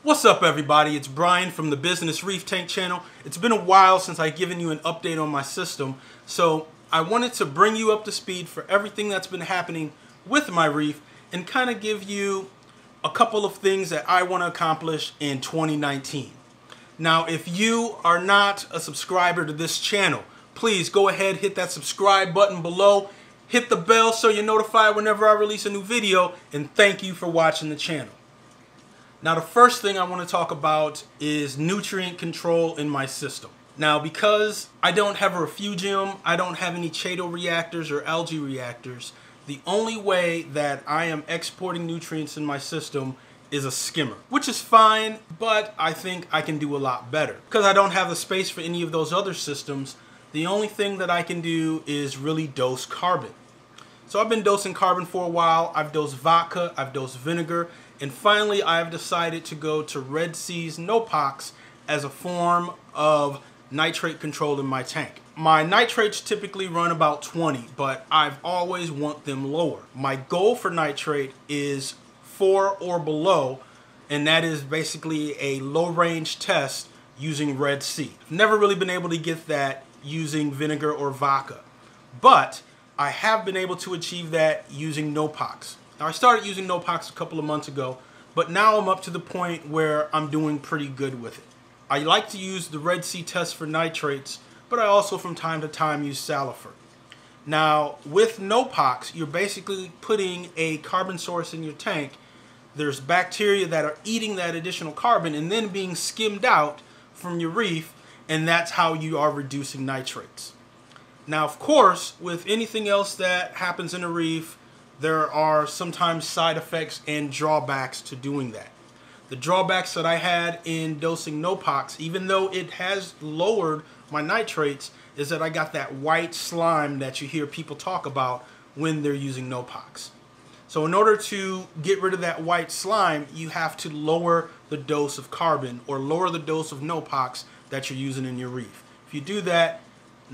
What's up, everybody? It's Brian from the Bizness Reef Tank Channel. It's been a while since I've given you an update on my system, so I wanted to bring you up to speed for everything that's been happening with my reef and kind of give you a couple of things that I want to accomplish in 2019. Now, if you are not a subscriber to this channel, please go ahead, hit that subscribe button below, hit the bell so you're notified whenever I release a new video, and thank you for watching the channel. Now, the first thing I want to talk about is nutrient control in my system. Now, because I don't have a refugium, I don't have any Chaeto reactors or algae reactors, the only way that I am exporting nutrients in my system is a skimmer, which is fine, but I think I can do a lot better. Because I don't have the space for any of those other systems, the only thing that I can do is really dose carbon. So I've been dosing carbon for a while. I've dosed vodka, I've dosed vinegar, and finally I've decided to go to Red Sea's Nopox as a form of nitrate control in my tank. My nitrates typically run about 20, but I've always want them lower. My goal for nitrate is 4 or below, and that is basically a low range test using Red Sea. I've never really been able to get that using vinegar or vodka, but I have been able to achieve that using Nopox. Now, I started using Nopox a couple of months ago, but now I'm up to the point where I'm doing pretty good with it. I like to use the Red Sea test for nitrates, but I also from time to time use Salifert. Now, with Nopox, you're basically putting a carbon source in your tank. There's bacteria that are eating that additional carbon and then being skimmed out from your reef, and that's how you are reducing nitrates. Now, of course, with anything else that happens in a reef, there are sometimes side effects and drawbacks to doing that. The drawbacks that I had in dosing Nopox, even though it has lowered my nitrates, is that I got that white slime that you hear people talk about when they're using Nopox. So in order to get rid of that white slime, you have to lower the dose of carbon or lower the dose of Nopox that you're using in your reef. If you do that,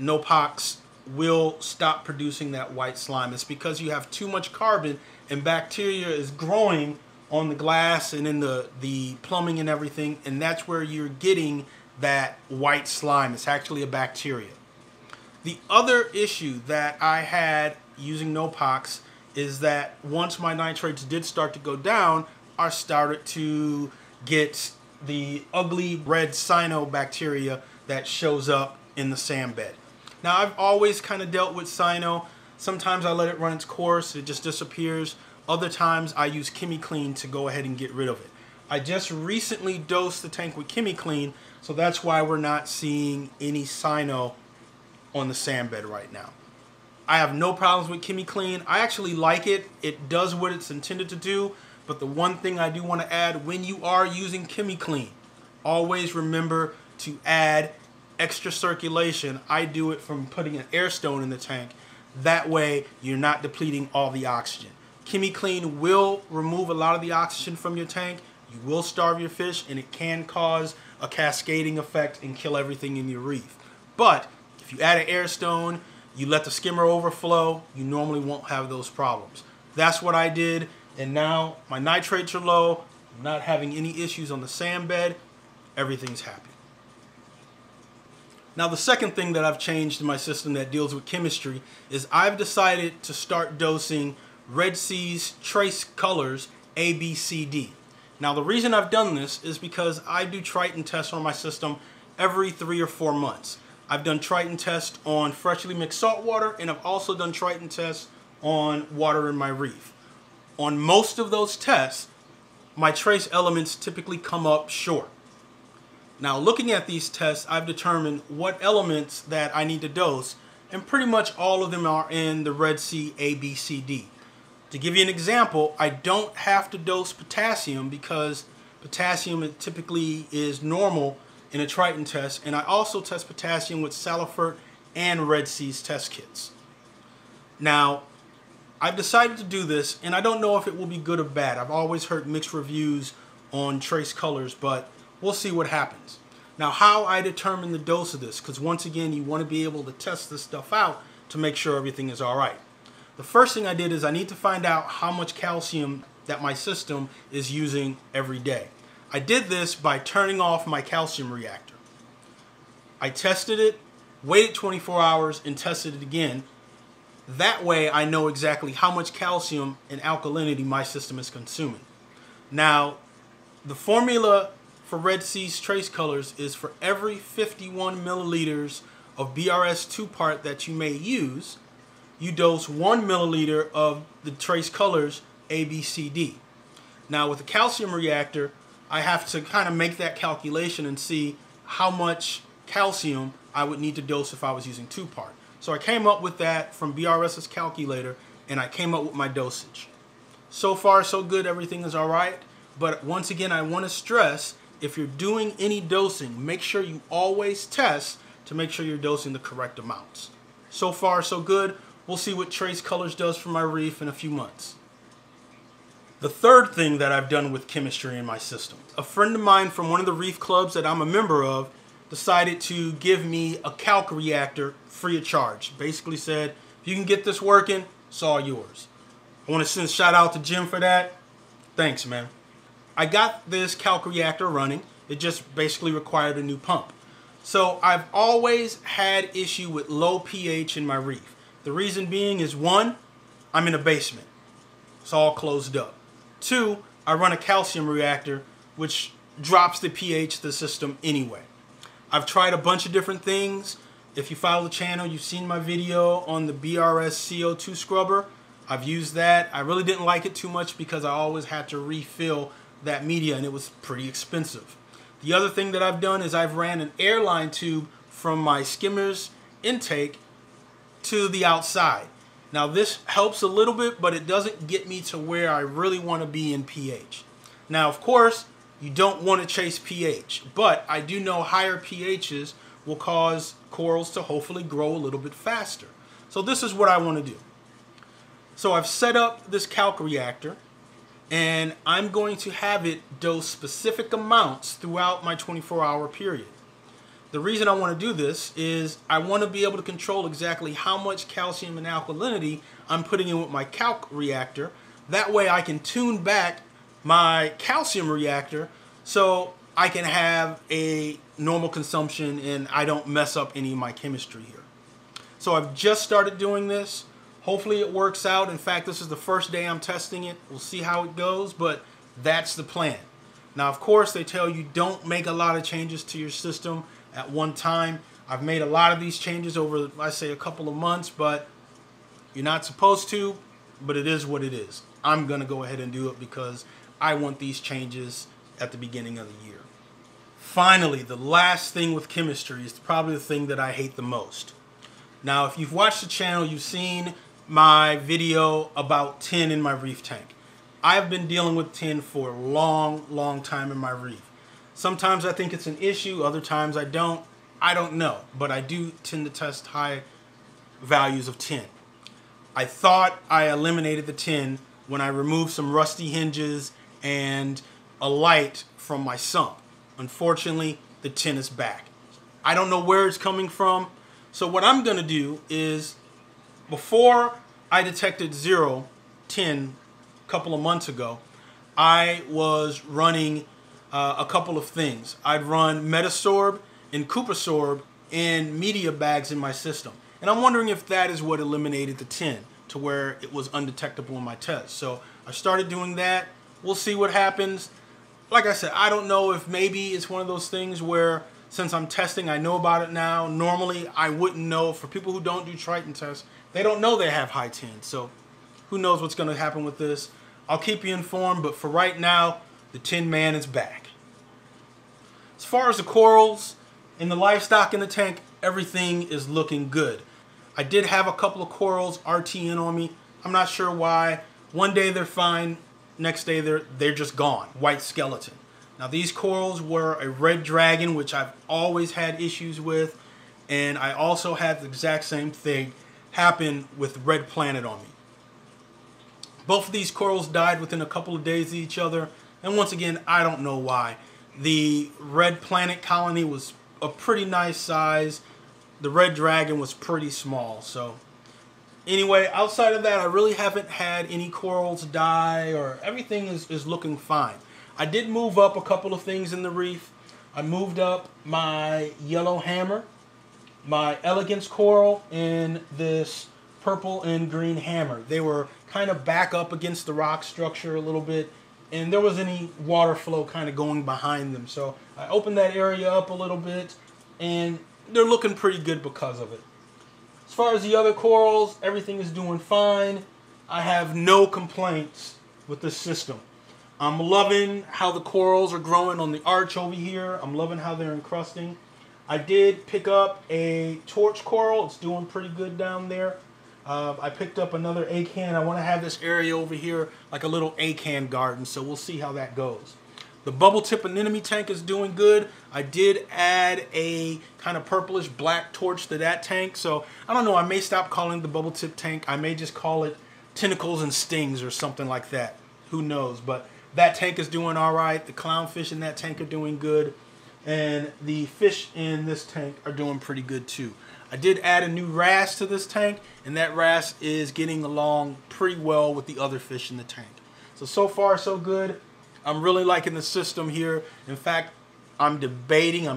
Nopox will stop producing that white slime. It's because you have too much carbon and bacteria is growing on the glass and in the plumbing and everything, and that's where you're getting that white slime. It's actually a bacteria. The other issue that I had using Nopox is that once my nitrates did start to go down, I started to get the ugly red cyanobacteria that shows up in the sand bed. Now, I've always kind of dealt with cyano. Sometimes I let it run its course, it just disappears. Other times I use ChemiClean to go ahead and get rid of it. I just recently dosed the tank with ChemiClean, so that's why we're not seeing any cyano on the sand bed right now. I have no problems with ChemiClean. I actually like it. It does what it's intended to do, but the one thing I do want to add, when you are using ChemiClean, always remember to add extra circulation. I do it from putting an air stone in the tank. That way you're not depleting all the oxygen. ChemiClean will remove a lot of the oxygen from your tank. You will starve your fish, and it can cause a cascading effect and kill everything in your reef. But if you add an air stone, you let the skimmer overflow, you normally won't have those problems. That's what I did, and now my nitrates are low. I'm not having any issues on the sand bed. Everything's happy. Now, the second thing that I've changed in my system that deals with chemistry is I've decided to start dosing Red Sea's trace colors A, B, C, D. Now, the reason I've done this is because I do Triton tests on my system every 3 or 4 months. I've done Triton tests on freshly mixed salt water, and I've also done Triton tests on water in my reef. On most of those tests, my trace elements typically come up short. Now, looking at these tests, I've determined what elements that I need to dose, and pretty much all of them are in the Red Sea A, B, C, D. To give you an example, I don't have to dose potassium because potassium typically is normal in a Triton test, and I also test potassium with Salifert and Red Sea's test kits. Now, I've decided to do this, and I don't know if it will be good or bad. I've always heard mixed reviews on trace colors, but we'll see what happens. Now, how I determine the dose of this, because once again, you want to be able to test this stuff out to make sure everything is all right. The first thing I did is I need to find out how much calcium that my system is using every day. I did this by turning off my calcium reactor. I tested it, waited 24 hours, and tested it again. That way I know exactly how much calcium and alkalinity my system is consuming. Now, the formula for Red Sea's trace colors is for every 51 milliliters of BRS 2-part that you may use, you dose 1 milliliter of the trace colors A, B, C, D. Now with the calcium reactor, I have to kind of make that calculation and see how much calcium I would need to dose if I was using 2-part. So I came up with that from BRS's calculator, and I came up with my dosage. So far so good, everything is alright, but once again I want to stress, if you're doing any dosing, make sure you always test to make sure you're dosing the correct amounts. So far so good. We'll see what trace colors does for my reef in a few months. The third thing that I've done with chemistry in my system, a friend of mine from one of the reef clubs that I'm a member of decided to give me a Kalk reactor free of charge. Basically said, if you can get this working, it's all yours. I want to send a shout out to Jim for that. Thanks, man. I got this Kalk reactor running. It just basically required a new pump. So I've always had issue with low pH in my reef. The reason being is, one, I'm in a basement. It's all closed up. Two, I run a calcium reactor, which drops the pH of the system anyway. I've tried a bunch of different things. If you follow the channel, you've seen my video on the BRS CO2 scrubber. I've used that. I really didn't like it too much because I always had to refill that media, and it was pretty expensive. The other thing that I've done is I've ran an airline tube from my skimmer's intake to the outside. Now this helps a little bit, but it doesn't get me to where I really want to be in pH. Now of course you don't want to chase pH, but I do know higher pHs will cause corals to hopefully grow a little bit faster. So this is what I want to do. So I've set up this Kalk reactor, and I'm going to have it dose specific amounts throughout my 24-hour period. The reason I want to do this is I want to be able to control exactly how much calcium and alkalinity I'm putting in with my Kalk reactor. That way I can tune back my calcium reactor so I can have a normal consumption and I don't mess up any of my chemistry here. So I've just started doing this. Hopefully it works out. In fact, this is the first day I'm testing it. We'll see how it goes, but that's the plan. Now, of course, they tell you don't make a lot of changes to your system at one time. I've made a lot of these changes over, I say, a couple of months, but you're not supposed to, but it is what it is. I'm going to go ahead and do it because I want these changes at the beginning of the year. Finally, the last thing with chemistry is probably the thing that I hate the most. Now, if you've watched the channel, you've seen my video about tin in my reef tank. I've been dealing with tin for a long time in my reef. Sometimes I think it's an issue, other times I don't. I don't know, but I do tend to test high values of tin. I thought I eliminated the tin when I removed some rusty hinges and a light from my sump. Unfortunately, the tin is back. I don't know where it's coming from. So what I'm going to do is, before I detected zero tin a couple of months ago, I was running a couple of things. I'd run Metasorb and Cupasorb in media bags in my system. And I'm wondering if that is what eliminated the tin to where it was undetectable in my test. So I started doing that. We'll see what happens. Like I said, I don't know if maybe it's one of those things where since I'm testing, I know about it now. Normally, I wouldn't know. For people who don't do Triton tests, they don't know they have high tin. So who knows what's going to happen with this. I'll keep you informed, but for right now, the Tin Man is back. As far as the corals and the livestock in the tank, everything is looking good. I did have a couple of corals RTN on me. I'm not sure why. One day they're fine. Next day they're just gone. White skeleton. Now these corals were a red dragon, which I've always had issues with. And I also had the exact same thing happen with red planet on me. Both of these corals died within a couple of days of each other. And once again, I don't know why. The red planet colony was a pretty nice size. The red dragon was pretty small. So anyway, outside of that, I really haven't had any corals die, or everything is looking fine. I did move up a couple of things in the reef. I moved up my yellow hammer, my elegance coral, and this purple and green hammer. They were kind of back up against the rock structure a little bit, and there was any water flow kind of going behind them. So I opened that area up a little bit, and they're looking pretty good because of it. As far as the other corals, everything is doing fine. I have no complaints with this system. I'm loving how the corals are growing on the arch over here. I'm loving how they're encrusting. I did pick up a torch coral. It's doing pretty good down there. I picked up another acan. I want to have this area over here like a little acan garden, so we'll see how that goes. The bubble tip anemone tank is doing good. I did add a kind of purplish black torch to that tank, so I don't know, I may stop calling it the bubble tip tank. I may just call it tentacles and stings or something like that. Who knows? But that tank is doing all right. The clownfish in that tank are doing good. And the fish in this tank are doing pretty good too. I did add a new wrasse to this tank, and that wrasse is getting along pretty well with the other fish in the tank. So far so good. I'm really liking the system here. In fact, I'm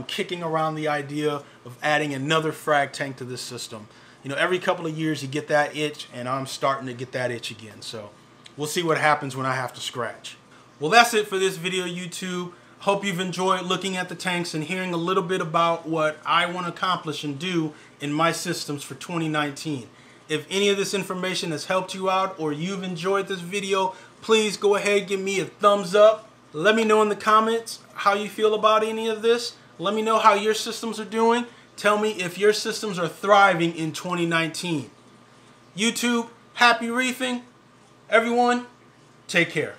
kicking around the idea of adding another frag tank to this system. You know, every couple of years you get that itch, and I'm starting to get that itch again. So we'll see what happens when I have to scratch. Well, that's it for this video, YouTube. Hope you've enjoyed looking at the tanks and hearing a little bit about what I want to accomplish and do in my systems for 2019. If any of this information has helped you out or you've enjoyed this video, please go ahead and give me a thumbs up. Let me know in the comments how you feel about any of this. Let me know how your systems are doing. Tell me if your systems are thriving in 2019. YouTube, happy reefing. Everyone, take care.